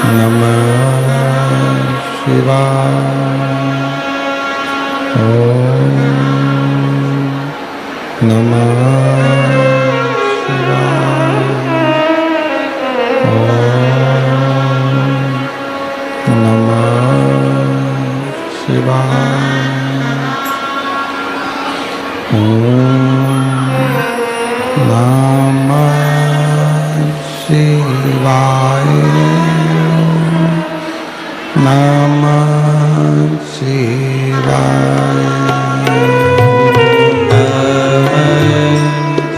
नमः शिवाय। ओम नमः शिवाय। ओम नमः शिवाय। ओम नमः शिवाय। नमः शिवाय।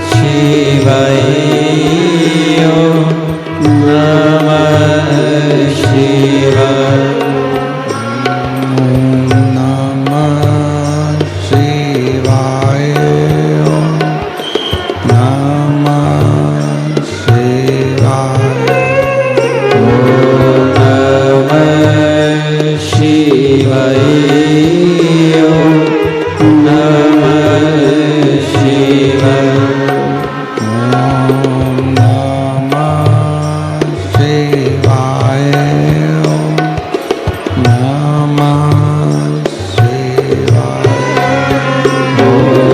शिवाय। नमः शिवाय। नमः शिवाय। नमः शिवाय। शिवाय। नमः शिवाय। ओम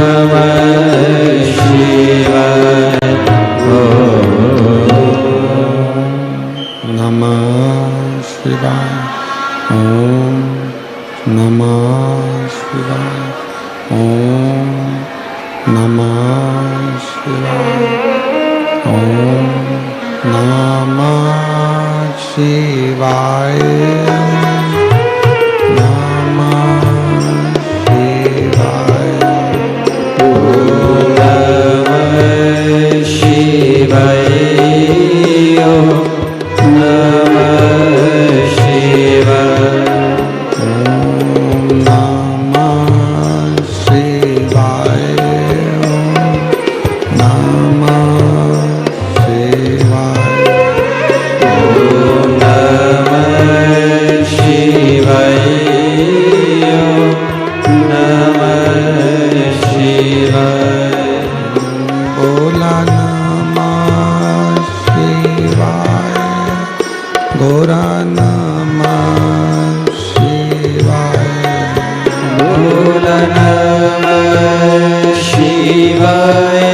नमः शिवाय। नमः शिवाय। ओम नमः शिवाय। ओम नमः शिवाय। ओम नमः शिवाय। नमः शिवाय। बोला नमः शिवाय। गोरा नमः शिवाय। बोला नमः शिवाय।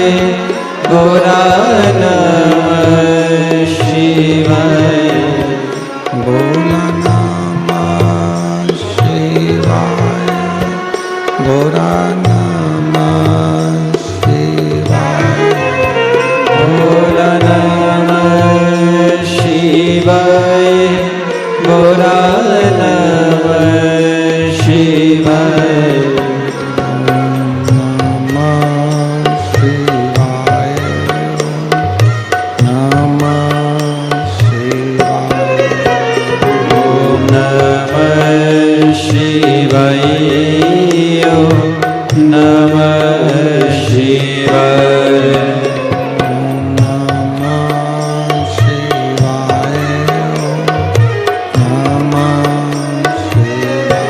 गोरा नमः शिवाय। बोला नमः शिवाय। गोरा नमः शिवाय। बोला नमः शिवाय। गोरा नमः शिवाय। नमः शिवाय। नमः शिवाय। ओम नमः शिवाय। नमः शिवाय। नमः शिवाय। नमः शिवाय।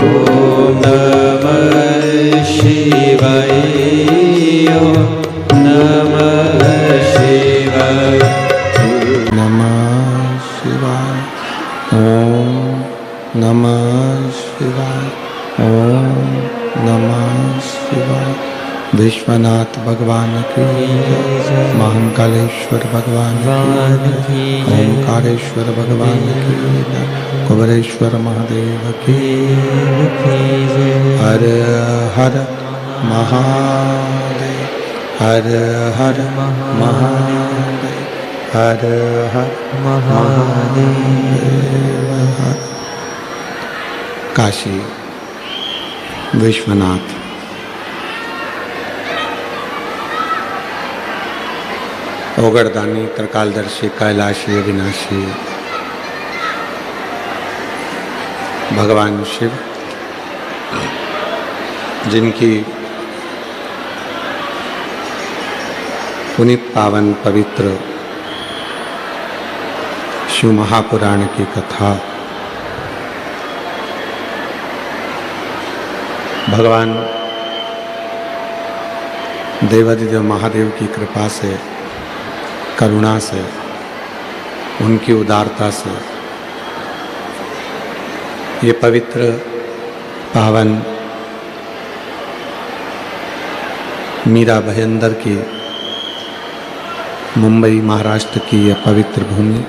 ओम नमः शिवाय। नमः शिवाय। नमः शिवाय। ओम नमः शिवाय। ओम नमः शिवाय। विश्वनाथ भगवान की जय। महाकालेश्वर भगवान की जय। ओंकारेश्वर भगवान की जय। कुबेरेश्वर महादेव की जय। हर हर महादेव। हर हर महादेव। हर हर महादेव। काशी विश्वनाथ ओगरदानी त्रिकालदर्शी कैलाशी अविनाशी भगवान शिव, जिनकी पुनीत पावन पवित्र शिव महापुराण की कथा भगवान देवादिदेव महादेव की कृपा से, करुणा से, उनकी उदारता से ये पवित्र पावन मीरा भयंदर की मुंबई महाराष्ट्र की यह पवित्र भूमि,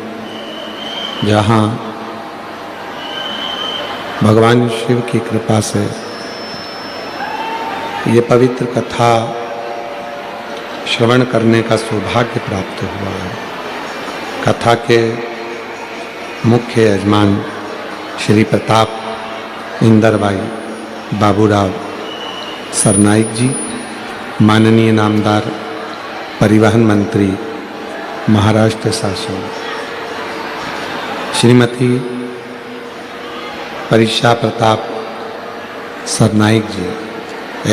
जहाँ भगवान शिव की कृपा से ये पवित्र कथा श्रवण करने का सौभाग्य प्राप्त हुआ है। कथा के मुख्य यजमान श्री प्रताप इंदरबाई बाबूराव सरनाइक जी, माननीय नामदार परिवहन मंत्री महाराष्ट्र शासन, श्रीमती परीक्षा प्रताप सरनाइक जी,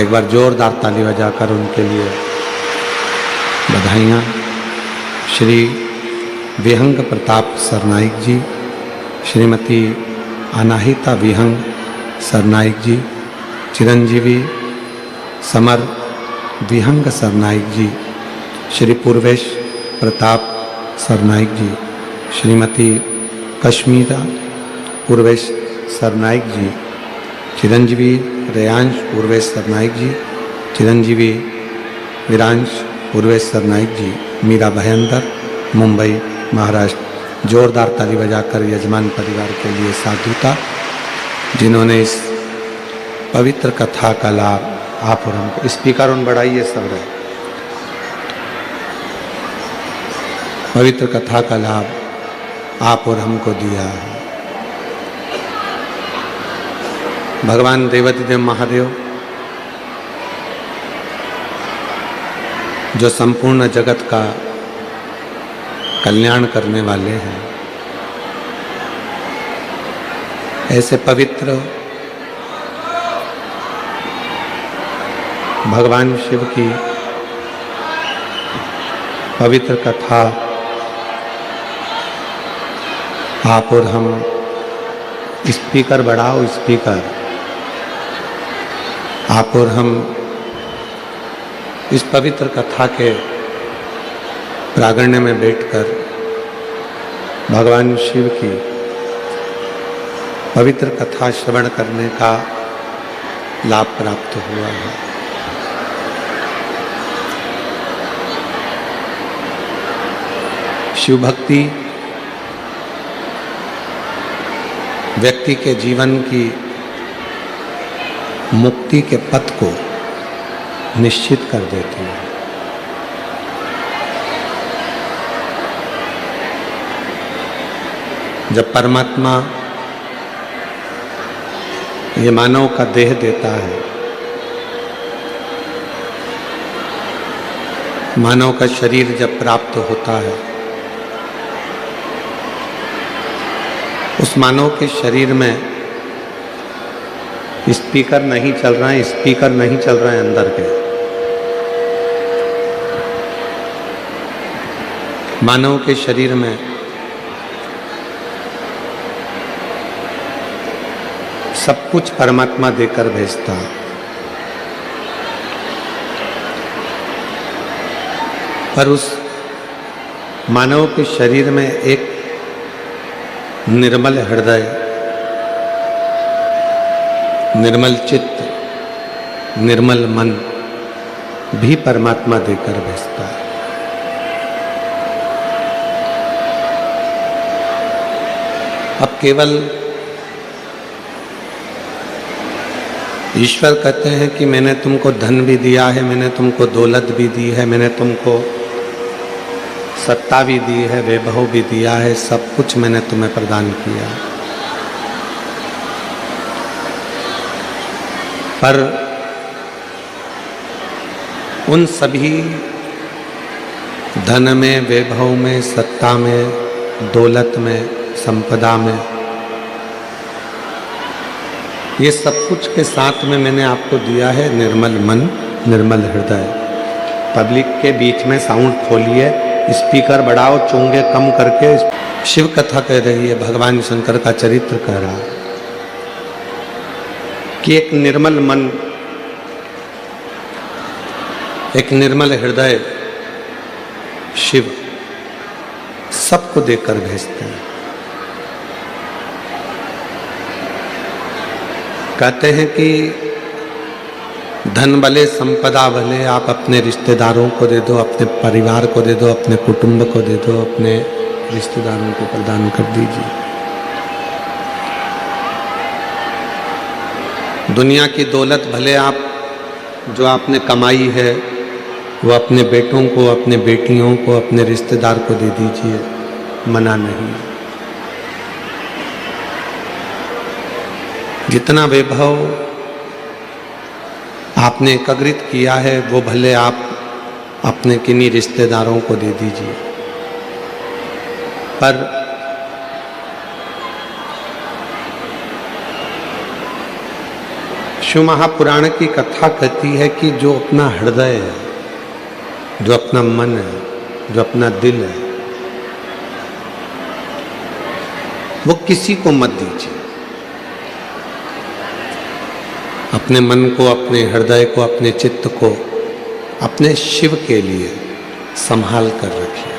एक बार जोरदार ताली बजाकर उनके लिए बधाइयाँ। श्री विहंग प्रताप सरनाइक जी, श्रीमती अनाहिता विहंग सरनाइक जी, चिरंजीवी समर विहंग सरनाइक जी, श्री पूर्वेश प्रताप सरनाइक जी, श्रीमती कश्मीरा पूर्वेश सरनाइक जी, चिरंजीवी रेयांश पूर्वेश सरनाइक जी, चिरंजीवी विरांश पूर्वेश सरनाइक जी, मीरा भयंदर मुंबई महाराष्ट्र। जोरदार ताली बजाकर यजमान परिवार के लिए साधुता, जिन्होंने इस पवित्र कथा का लाभ आप और हमको, स्पीकर उन बढ़ाइए सब रहे, पवित्र कथा का लाभ आप और हमको दिया है। भगवान देवादिदेव महादेव जो संपूर्ण जगत का कल्याण करने वाले हैं, ऐसे पवित्र भगवान शिव की पवित्र कथा आप और हम, स्पीकर बढ़ाओ स्पीकर, आप और हम इस पवित्र कथा के प्रांगण में बैठकर भगवान शिव की पवित्र कथा श्रवण करने का लाभ प्राप्त हुआ है। शिव भक्ति व्यक्ति के जीवन की मुक्ति के पथ को निश्चित कर देती है। जब परमात्मा ये मानव का देह देता है, मानव का शरीर जब प्राप्त होता है, उस मानव के शरीर में स्पीकर नहीं चल रहा है, स्पीकर नहीं चल रहा है अंदर के। मानव के शरीर में सब कुछ परमात्मा देकर भेजता है, पर उस मानव के शरीर में एक निर्मल हृदय, निर्मल चित्त, निर्मल मन भी परमात्मा देकर भेजता है। अब केवल ईश्वर कहते हैं कि मैंने तुमको धन भी दिया है, मैंने तुमको दौलत भी दी है, मैंने तुमको सत्ता भी दी है, वैभव भी दिया है, सब कुछ मैंने तुम्हें प्रदान किया। पर उन सभी धन में, वैभव में, सत्ता में, दौलत में, संपदा में, ये सब कुछ के साथ में मैंने आपको दिया है निर्मल मन, निर्मल हृदय। पब्लिक के बीच में साउंड खोलिए, स्पीकर बढ़ाओ, चोंगे कम करके। शिव कथा कह रही है, भगवान शंकर का चरित्र कह रहा है कि एक निर्मल मन एक निर्मल हृदय शिव सबको देकर भेजते हैं। कहते हैं कि धन भले संपदा भले आप अपने रिश्तेदारों को दे दो, अपने परिवार को दे दो, अपने कुटुंब को दे दो, अपने रिश्तेदारों को प्रदान कर दीजिए। दुनिया की दौलत भले आप जो आपने कमाई है वो अपने बेटों को, अपने बेटियों को, अपने रिश्तेदार को दे दीजिए, मना नहीं। जितना वैभव आपने एकत्रित किया है वो भले आप अपने किन्हीं रिश्तेदारों को दे दीजिए, पर शिव महापुराण की कथा कहती है कि जो अपना हृदय है, जो अपना मन है, जो अपना दिल है, वो किसी को मत दीजिए। अपने मन को, अपने हृदय को, अपने चित्त को अपने शिव के लिए संभाल कर रखिए।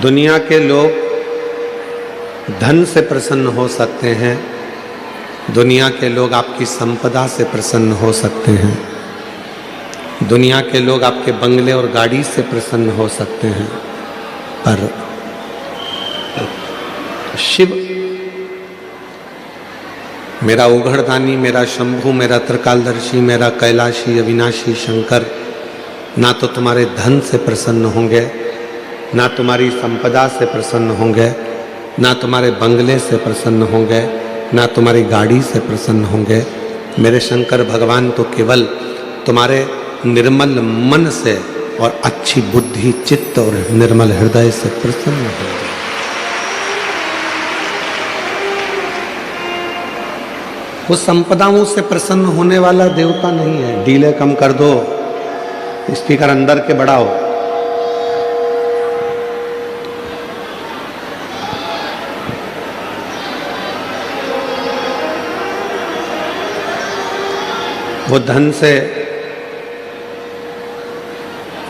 दुनिया के लोग धन से प्रसन्न हो सकते हैं, दुनिया के लोग आपकी संपदा से प्रसन्न हो सकते हैं, दुनिया के लोग आपके बंगले और गाड़ी से प्रसन्न हो सकते हैं, पर शिव मेरा उघड़दानी, मेरा शंभु, मेरा त्रिकालदर्शी, मेरा कैलाशी अविनाशी शंकर ना तो तुम्हारे धन से प्रसन्न होंगे, ना तुम्हारी संपदा से प्रसन्न होंगे, ना तुम्हारे बंगले से प्रसन्न होंगे, ना तुम्हारी गाड़ी से प्रसन्न होंगे। मेरे शंकर भगवान तो केवल तुम्हारे निर्मल मन से और अच्छी बुद्धि, चित्त और निर्मल हृदय से प्रसन्न होंगे। वो संपदाओं से प्रसन्न होने वाला देवता नहीं है। डीले कम कर दो, स्पीकर अंदर के बढ़ाओ। वो धन से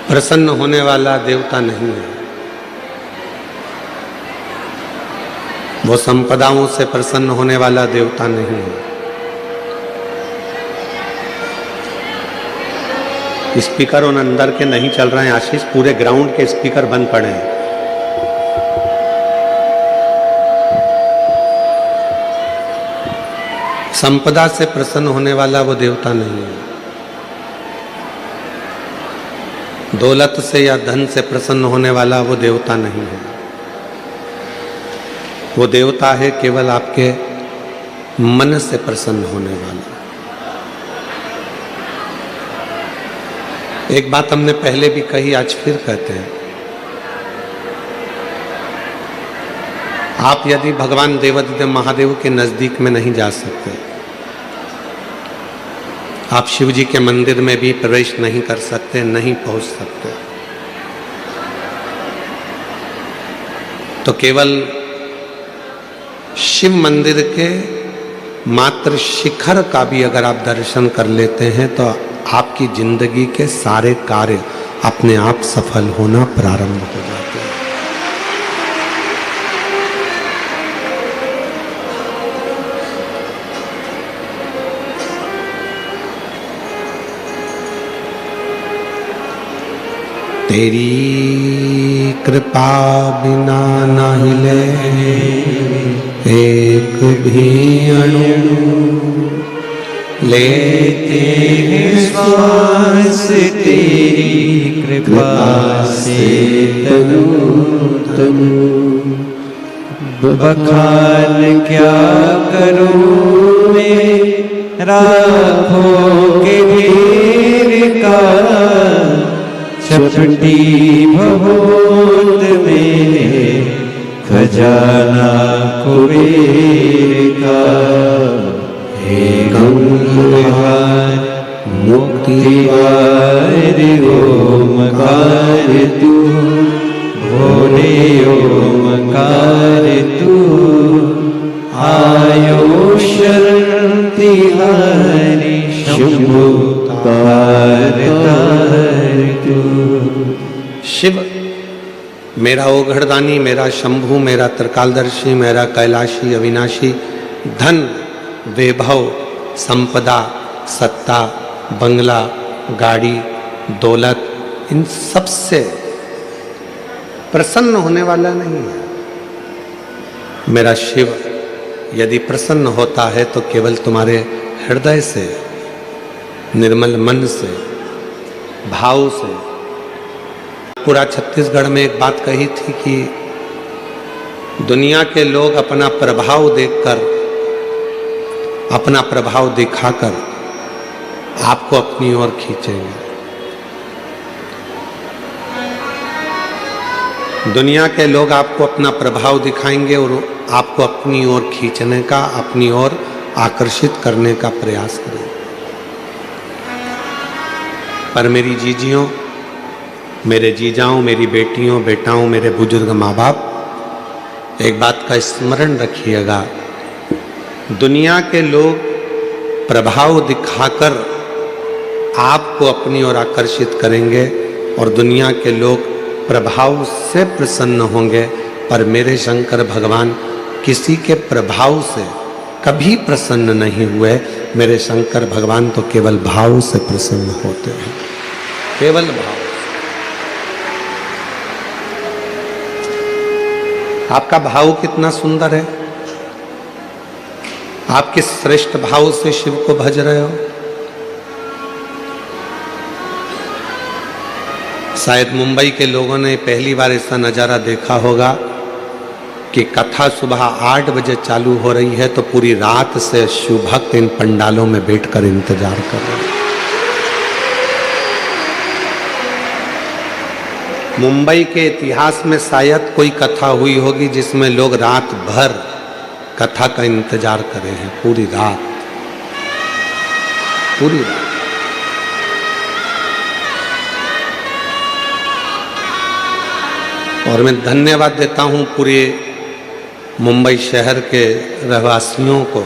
प्रसन्न होने वाला देवता नहीं है। वो संपदाओं से प्रसन्न होने वाला देवता नहीं है। स्पीकर उन अंदर के नहीं चल रहे हैं आशीष, पूरे ग्राउंड के स्पीकर बंद पड़े हैं। संपदा से प्रसन्न होने वाला वो देवता नहीं है। दौलत से या धन से प्रसन्न होने वाला वो देवता नहीं है। वो देवता है केवल आपके मन से प्रसन्न होने वाला। एक बात हमने पहले भी कही, आज फिर कहते हैं, आप यदि भगवान देवाधिदेव महादेव के नजदीक में नहीं जा सकते, आप शिव जी के मंदिर में भी प्रवेश नहीं कर सकते, नहीं पहुंच सकते, तो केवल शिव मंदिर के मात्र शिखर का भी अगर आप दर्शन कर लेते हैं तो आपकी जिंदगी के सारे कार्य अपने आप सफल होना प्रारंभ हो जाते हैं। तेरी कृपा बिना न हिले एक भी अणु, लेते हैं श्वास तेरी कृपा से तनु तनु। बखान क्या करूं मैं राखों के ढेर का, चपटी भभूत में खजाना कुबेर का। हे गंगार मुक्तिवार ओमकार तू, भोले ओमकार तू। आयो शरण तिहारी शंभु शंभु तार तू। शिव मेरा ओघड़दानी, मेरा शंभु, मेरा त्रिकालदर्शी, मेरा कैलाशी अविनाशी, धन वैभव संपदा सत्ता बंगला गाड़ी दौलत इन सब से प्रसन्न होने वाला नहीं है। मेरा शिव यदि प्रसन्न होता है तो केवल तुम्हारे हृदय से, निर्मल मन से, भाव से। पूरा छत्तीसगढ़ में एक बात कही थी कि दुनिया के लोग अपना प्रभाव देखकर, अपना प्रभाव दिखाकर आपको अपनी ओर खींचेंगे। दुनिया के लोग आपको अपना प्रभाव दिखाएंगे और आपको अपनी ओर खींचने का, अपनी ओर आकर्षित करने का प्रयास करेंगे। पर मेरी जीजियों, मेरे जीजाओं, मेरी बेटियों बेटाओं, मेरे बुजुर्ग माँ बाप, एक बात का स्मरण रखिएगा, दुनिया के लोग प्रभाव दिखाकर आपको अपनी ओर आकर्षित करेंगे और दुनिया के लोग प्रभाव से प्रसन्न होंगे, पर मेरे शंकर भगवान किसी के प्रभाव से कभी प्रसन्न नहीं हुए। मेरे शंकर भगवान तो केवल भाव से प्रसन्न होते हैं, केवल भाव। आपका भाव कितना सुंदर है, आप किस श्रेष्ठ भाव से शिव को भज रहे हो। शायद मुंबई के लोगों ने पहली बार ऐसा नज़ारा देखा होगा कि कथा सुबह 8 बजे चालू हो रही है तो पूरी रात से शिव भक्त इन पंडालों में बैठकर इंतजार कर रहे हैं। मुंबई के इतिहास में शायद कोई कथा हुई होगी जिसमें लोग रात भर कथा का इंतजार करे हैं, पूरी रात, पूरी रात। और मैं धन्यवाद देता हूं पूरे मुंबई शहर के रहवासियों को,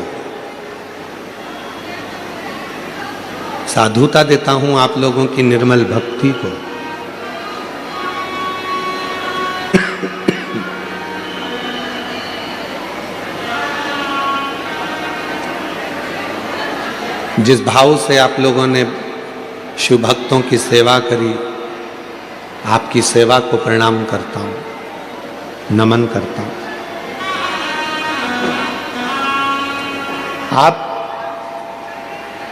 साधुता देता हूं आप लोगों की निर्मल भक्ति को। जिस भाव से आप लोगों ने शिव भक्तों की सेवा करी, आपकी सेवा को प्रणाम करता हूं, नमन करता हूं। आप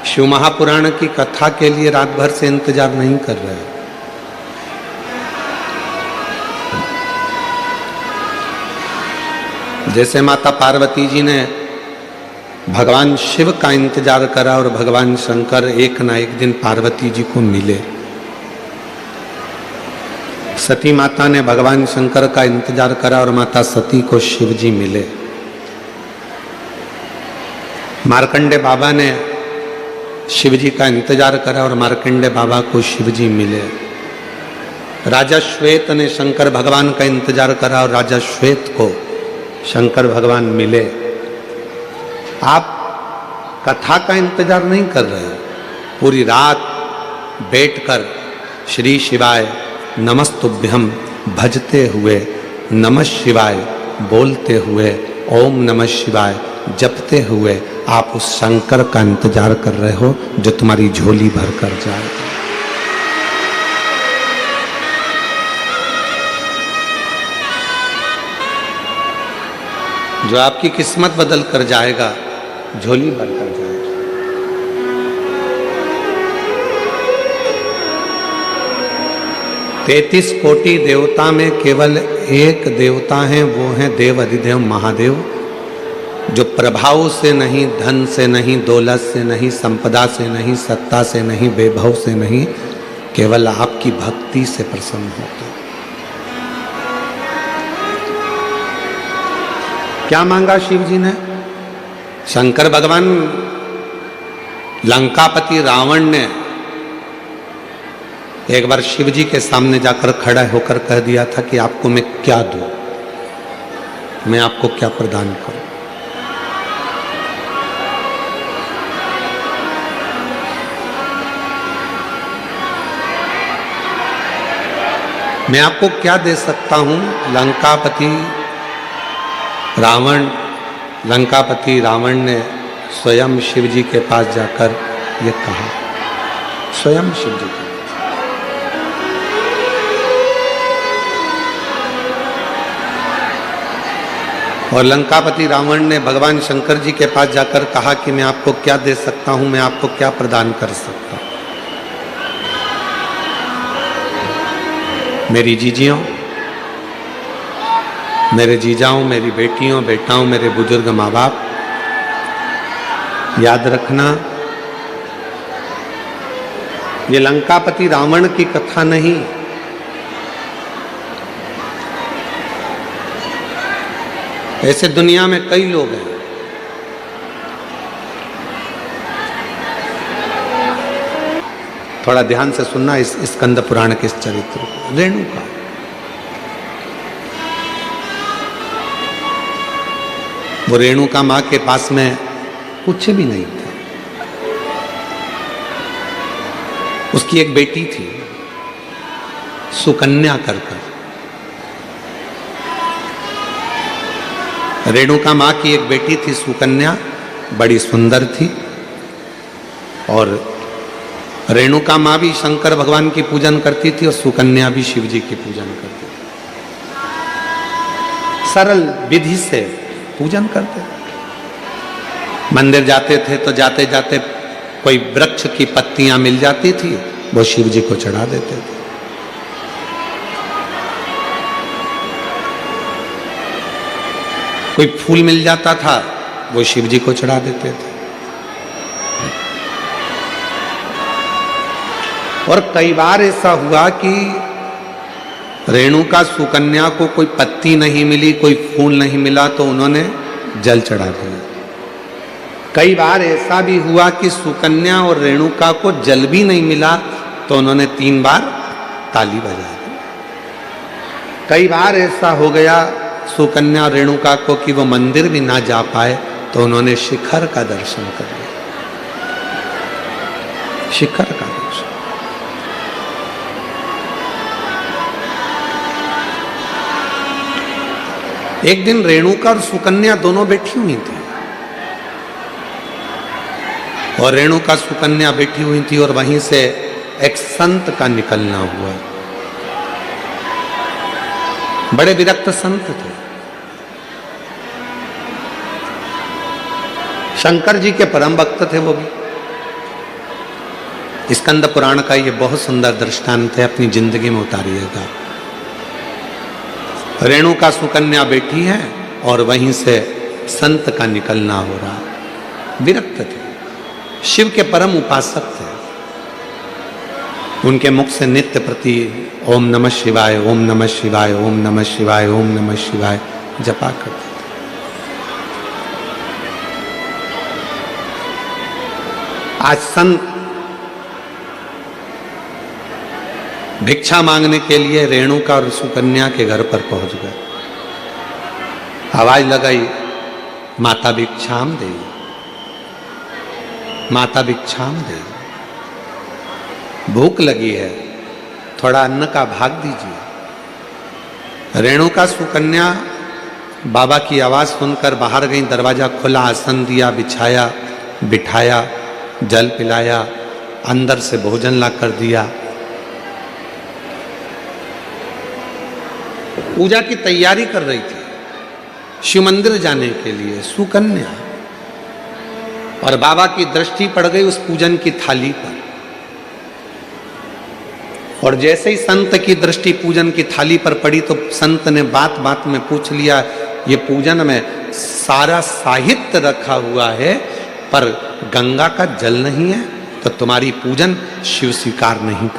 शिव महापुराण की कथा के लिए रात भर से इंतजार नहीं कर रहे। जैसे माता पार्वती जी ने भगवान शिव का इंतजार करा और भगवान शंकर एक ना एक दिन पार्वती जी को मिले। सती माता ने भगवान शंकर का इंतजार करा और माता सती को शिव जी मिले। मार्कंडे बाबा ने शिव जी का इंतजार करा और मार्कंडे बाबा को शिव जी मिले। राजा श्वेत ने शंकर भगवान का इंतजार करा और राजा श्वेत को शंकर भगवान मिले। आप कथा का इंतजार नहीं कर रहे हो, पूरी रात बैठकर श्री शिवाय नमस्तुभ्यम भजते हुए, नमः शिवाय बोलते हुए, ओम नमः शिवाय जपते हुए आप उस शंकर का इंतजार कर रहे हो जो तुम्हारी झोली भर कर जाए। जो आपकी किस्मत बदल कर जाएगा, झोली भर कर जाएगा। 33 कोटि देवता में केवल एक देवता है, वो है देव अधिदेव महादेव, जो प्रभाव से नहीं, धन से नहीं, दौलत से नहीं, संपदा से नहीं, सत्ता से नहीं, वैभव से नहीं, केवल आपकी भक्ति से प्रसन्न होते। क्या मांगा शिव जी ने? शंकर भगवान, लंकापति रावण ने एक बार शिव जी के सामने जाकर खड़ा होकर कह दिया था कि आपको मैं क्या दूं, मैं आपको क्या प्रदान करूं। मैं आपको क्या दे सकता हूं? लंकापति रावण ने स्वयं शिव जी के पास जाकर ये कहा, स्वयं शिव जी के। और लंकापति रावण ने भगवान शंकर जी के पास जाकर कहा कि मैं आपको क्या दे सकता हूं, मैं आपको क्या प्रदान कर सकता हूं। मेरी जीजियों, मेरे जीजाओं, मेरी बेटियों, बेटाओं, मेरे बुजुर्ग माँ बाप, याद रखना, ये लंकापति रावण की कथा नहीं, ऐसे दुनिया में कई लोग हैं। थोड़ा ध्यान से सुनना इस स्कंद पुराण के इस चरित्र को। रेणुका, वो रेणुका मां के पास में कुछ भी नहीं था। उसकी एक बेटी थी सुकन्या कर। रेणुका मां की एक बेटी थी सुकन्या, बड़ी सुंदर थी। और रेणुका मां भी शंकर भगवान की पूजन करती थी और सुकन्या भी शिव जी की पूजन करती थी। सरल विधि से पूजन करते थे। मंदिर जाते थे तो जाते जाते कोई वृक्ष की पत्तियां मिल जाती थी, वो शिव जी को चढ़ा देते थे। कोई फूल मिल जाता था, वो शिव जी को चढ़ा देते थे। और कई बार ऐसा हुआ कि रेणुका सुकन्या को कोई पत्ती नहीं मिली, कोई फूल नहीं मिला, तो उन्होंने जल चढ़ा दिया। कई बार ऐसा भी हुआ कि सुकन्या और रेणुका को जल भी नहीं मिला, तो उन्होंने 3 बार ताली बजा दी। कई बार ऐसा हो गया सुकन्या रेणुका को कि वो मंदिर भी ना जा पाए, तो उन्होंने शिखर का दर्शन कर लिया। शिखर का दर्शन। एक दिन रेणुका और सुकन्या दोनों बैठी हुई थी, और रेणुका सुकन्या बैठी हुई थी, और वहीं से एक संत का निकलना हुआ। बड़े विरक्त संत थे, शंकर जी के परम भक्त थे वो भी। स्कंद पुराण का ये बहुत सुंदर दृष्टांत है, अपनी जिंदगी में उतारिएगा। रेणुका सुकन्या बैठी है और वहीं से संत का निकलना हो रहा। विरक्त थे, शिव के परम उपासक थे। उनके मुख से नित्य प्रति ओम नमः शिवाय, ओम नमः शिवाय, ओम नमः शिवाय, ओम नमः शिवाय जपा करते थे। आज संत भिक्षा मांगने के लिए रेणुका और सुकन्या के घर पर पहुंच गए। आवाज लगाई, माता भिक्षाम दे, माता भिक्षाम दे, भूख लगी है, थोड़ा अन्न का भाग दीजिए। रेणुका सुकन्या बाबा की आवाज सुनकर बाहर गई। दरवाजा खुला, आसन दिया, बिछाया, बिठाया, जल पिलाया, अंदर से भोजन ला कर दिया। पूजा की तैयारी कर रही थी शिव मंदिर जाने के लिए सुकन्या, और बाबा की दृष्टि पड़ गई उस पूजन की थाली पर। और जैसे ही संत की दृष्टि पूजन की थाली पर पड़ी, तो संत ने बात बात में पूछ लिया, ये पूजन में सारा साहित्य रखा हुआ है, पर गंगा का जल नहीं है, तो तुम्हारी पूजन शिव स्वीकार नहीं।